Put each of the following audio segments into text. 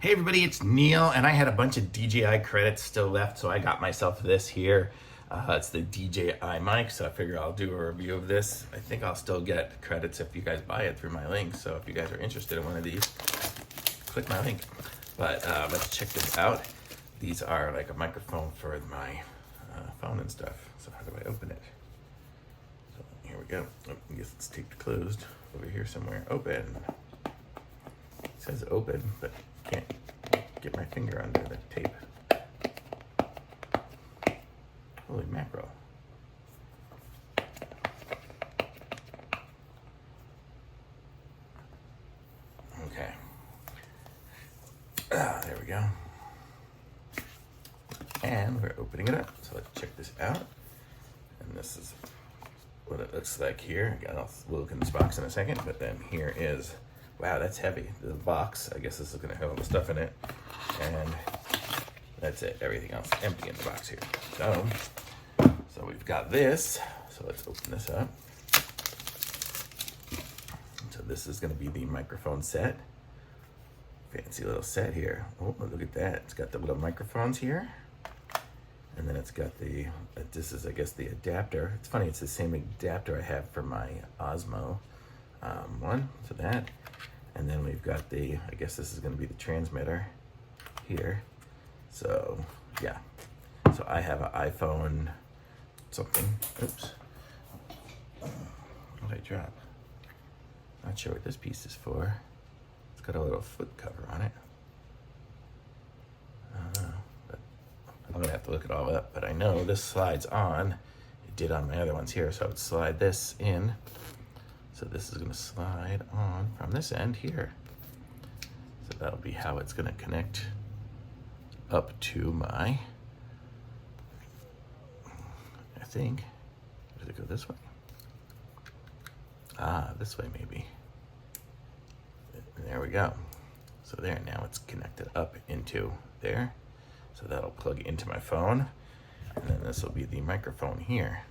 Hey everybody, it's Neil, and I had a bunch of DJI credits still left, so I got myself this here. It's the DJI Mic, so I figure I'll do a review of this. I think I'll still get credits if you guys buy it through my link, so if you guys are interested in one of these, click my link. But let's check this out. These are like a microphone for my phone and stuff. So how do I open it? So here we go. Oh, I guess it's taped closed over here somewhere. Open. It says open, but can't get my finger under the tape. Holy mackerel. Okay. There we go. And we're opening it up. So let's check this out. And this is what it looks like here. I'll look in this box in a second, but then here is, wow, that's heavy. The box, I guess this is gonna have all the stuff in it. And that's it, everything else empty in the box here. So we've got this. So let's open this up. So this is gonna be the microphone set. Fancy little set here. Oh, look at that. It's got the little microphones here. And then it's got the, this is, I guess, the adapter. It's funny, it's the same adapter I have for my Osmo one, so that. And then we've got the, I guess this is gonna be the transmitter here. So, yeah. So I have an iPhone something. Oops. What did I drop? Not sure what this piece is for. It's got a little foot cover on it. I don't know, but I'm gonna have to look it all up, but I know this slides on. It did on my other ones here, so I would slide this in. So this is gonna slide on from this end here. So that'll be how it's gonna connect up to my, I think, does it go this way? Ah, this way maybe. There we go. So there, now it's connected up into there. So that'll plug into my phone. And then this will be the microphone here.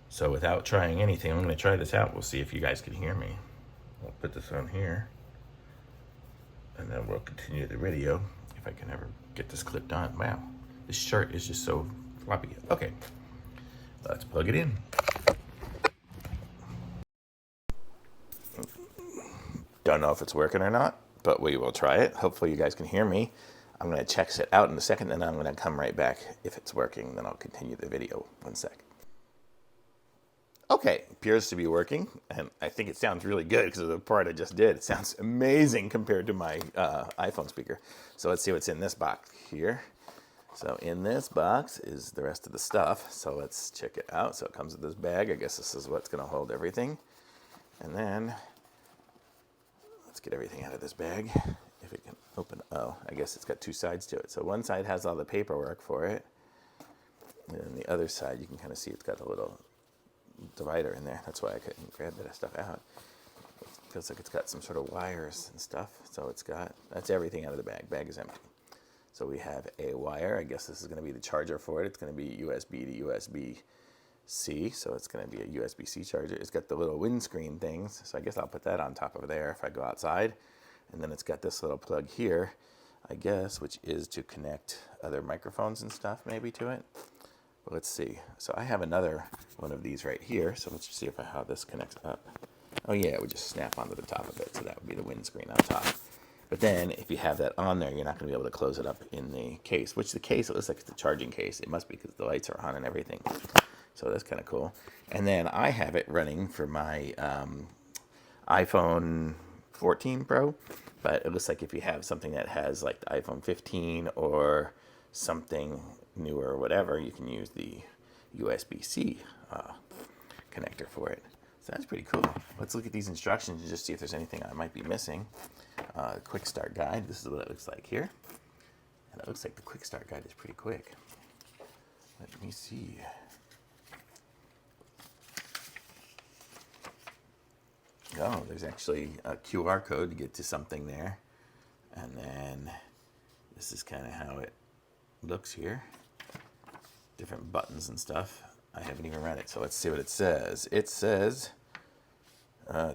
So without trying anything, I'm gonna try this out. We'll see if you guys can hear me. I'll put this on here. And then we'll continue the video if I can ever get this clipped on. Wow, this shirt is just so floppy. Okay, let's plug it in. Don't know if it's working or not, but we will try it. Hopefully you guys can hear me. I'm gonna check it out in a second, and then I'm gonna come right back. If it's working, then I'll continue the video. 1 sec. Okay, appears to be working, and I think it sounds really good because of the part I just did. It sounds amazing compared to my iPhone speaker. So let's see what's in this box here. So in this box is the rest of the stuff. So let's check it out. So it comes with this bag. I guess this is what's gonna hold everything. And then let's get everything out of this bag. If it can open, oh, I guess it's got two sides to it. So one side has all the paperwork for it. And then the other side, you can kind of see it's got a little divider in there. That's why I couldn't grab that stuff out. It feels like it's got some sort of wires and stuff. So it's got, that's everything out of the bag. Bag is empty. So we have a wire. I guess this is gonna be the charger for it. It's gonna be USB to USB-C. So it's gonna be a USB-C charger. It's got the little windscreen things. So I guess I'll put that on top of there if I go outside. And then it's got this little plug here, I guess, which is to connect other microphones and stuff maybe to it. But let's see. So I have another one of these right here. So let's just see how this connects up. Oh yeah, it would just snap onto the top of it. So that would be the windscreen on top. But then if you have that on there, you're not going to be able to close it up in the case, which the case, it looks like it's the charging case. It must be because the lights are on and everything. So that's kind of cool. And then I have it running for my iPhone 14 Pro. But it looks like if you have something that has like the iPhone 15 or something newer or whatever, you can use the USB-C connector for it. So that's pretty cool. Let's look at these instructions and just see if there's anything I might be missing. Quick start guide. This is what it looks like here. And it looks like the quick start guide is pretty quick. Let me see. Oh, there's actually a QR code to get to something there. And then this is kind of how it looks here. Different buttons and stuff. I haven't even read it, so let's see what it says. It says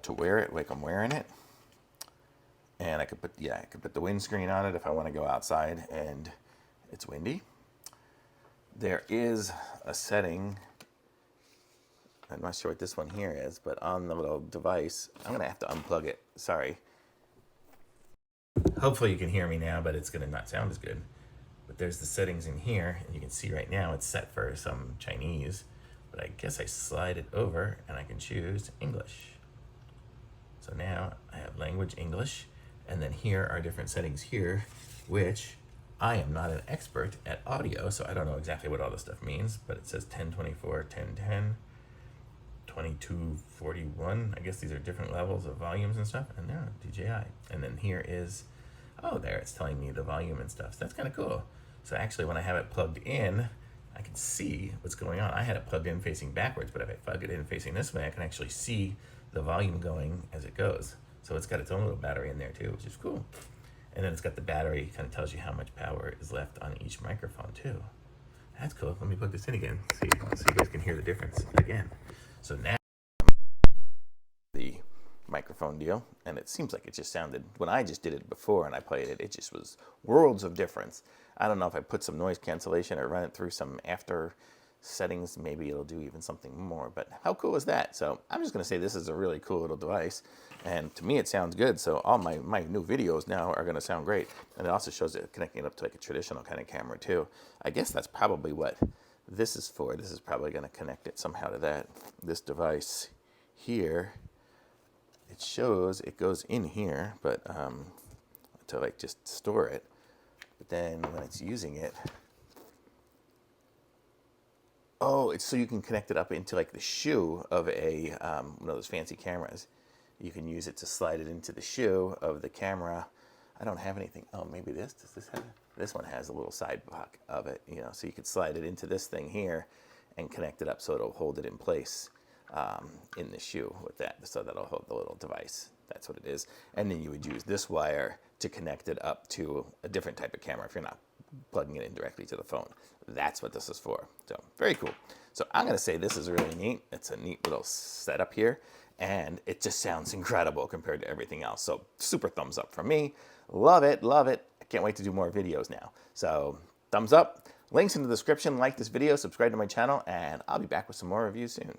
to wear it like I'm wearing it. And I could put the windscreen on it if I want to go outside and it's windy. There is a setting, I'm not sure what this one here is, but on the little device, I'm gonna have to unplug it, sorry. Hopefully you can hear me now, but it's gonna not sound as good. But there's the settings in here, and you can see right now it's set for some Chinese, but I guess I slide it over and I can choose English. So now I have language English, and then here are different settings here, which I am not an expert at audio, so I don't know exactly what all this stuff means, but it says 1024, 1010, 2241. I guess these are different levels of volumes and stuff, and now DJI. And then here is, oh, there it's telling me the volume and stuff. So that's kind of cool. So actually when I have it plugged in, I can see what's going on. I had it plugged in facing backwards, but if I plug it in facing this way, I can actually see the volume going as it goes. So it's got its own little battery in there too, which is cool. And then it's got the battery, kind of tells you how much power is left on each microphone too. That's cool. Let me plug this in again, see so you guys can hear the difference again. So now the microphone deal, and it seems like it just sounded, when I just did it before and I played it, it just was worlds of difference. I don't know if I put some noise cancellation or run it through some after settings, maybe it'll do even something more, but how cool is that? So I'm just gonna say this is a really cool little device, and to me it sounds good, so all my new videos now are gonna sound great. And it also shows it connecting it up to like a traditional kind of camera too. I guess that's probably what this is for. This is probably gonna connect it somehow to that. This device here, it shows it goes in here, but to like just store it. But then when it's using it, oh, it's so you can connect it up into like the shoe of a one of those fancy cameras. You can use it to slide it into the shoe of the camera. I don't have anything. Oh, maybe this. Does this have? This one has a little side pocket of it, you know, so you could slide it into this thing here and connect it up so it'll hold it in place in the shoe with that. So that'll hold the little device. That's what it is. And then you would use this wire to connect it up to a different type of camera if you're not plugging it in directly to the phone. That's what this is for. So very cool. So I'm gonna say this is really neat. It's a neat little setup here, and it just sounds incredible compared to everything else. So super thumbs up from me. Love it, love it. I can't wait to do more videos now. So thumbs up, links in the description, like this video, subscribe to my channel, and I'll be back with some more reviews soon.